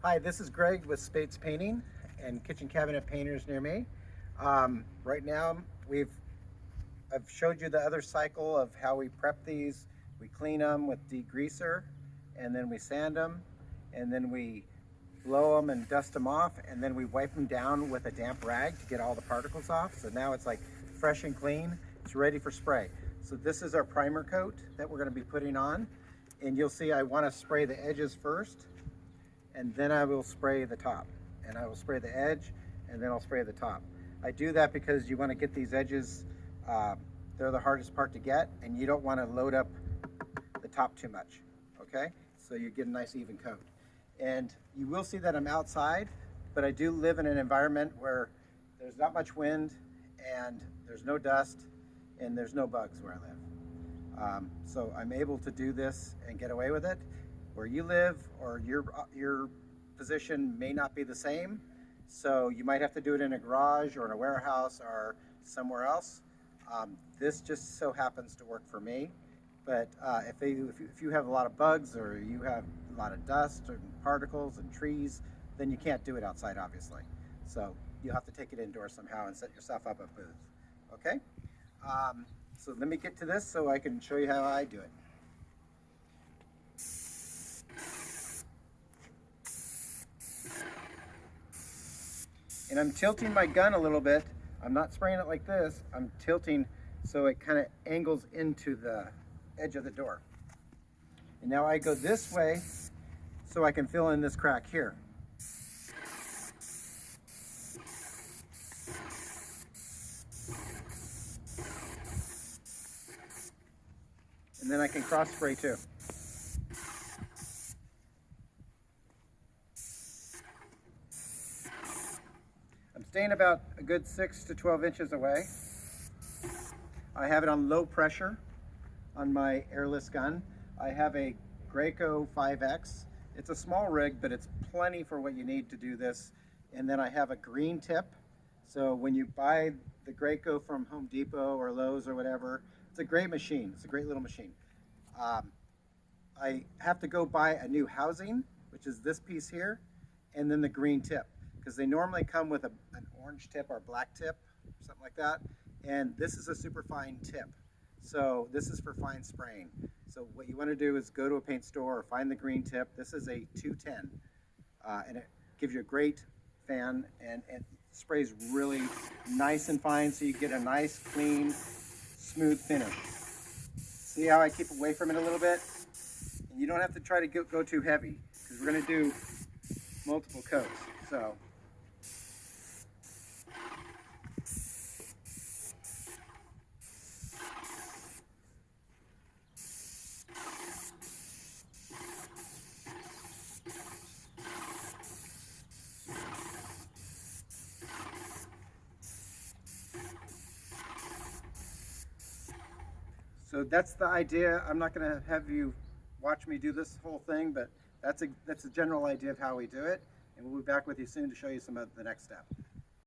Hi, this is Greg with Spates Painting and Kitchen Cabinet Painters near me. Right now, I've showed you the other cycle of how we prep these. We clean them with degreaser, and then we sand them, and then we blow them and dust them off, and then we wipe them down with a damp rag to get all the particles off. So now it's like fresh and clean. It's ready for spray. So this is our primer coat that we're going to be putting on, and you'll see I want to spray the edges first, and then I will spray the top, and I will spray the edge, and then I'll spray the top. I do that because you want to get these edges, they're the hardest part to get, and you don't want to load up the top too much, okay? So you get a nice even coat. And you will see that I'm outside, but I do live in an environment where there's not much wind, and there's no dust, and there's no bugs where I live. So I'm able to do this and get away with it. Where you live or your position may not be the same, so you might have to do it in a garage or in a warehouse or somewhere else. This just so happens to work for me, but if you have a lot of bugs or you have a lot of dust and particles and trees, then you can't do it outside, obviously. So you'll have to take it indoors somehow and set yourself up a booth. Okay? So let me get to this so I can show you how I do it. And I'm tilting my gun a little bit. I'm not spraying it like this. I'm tilting so it kind of angles into the edge of the door. And now I go this way so I can fill in this crack here. And then I can cross spray too. I'm staying about a good 6 to 12 inches away. I have it on low pressure on my airless gun. I have a Graco 5X. It's a small rig, but it's plenty for what you need to do this. And then I have a green tip. So when you buy the Graco from Home Depot or Lowe's or whatever, it's a great machine. It's a great little machine. I have to go buy a new housing, which is this piece here, and then the green tip, because they normally come with an orange tip or black tip, something like that. And this is a super fine tip. So this is for fine spraying. So what you want to do is go to a paint store or find the green tip. This is a 210, and it gives you a great fan, and it sprays really nice and fine, so you get a nice, clean, smooth finish. See how I keep away from it a little bit? And you don't have to try to go too heavy, because we're going to do multiple coats. So that's the idea. I'm not going to have you watch me do this whole thing, but that's a general idea of how we do it. And we'll be back with you soon to show you some of the next step.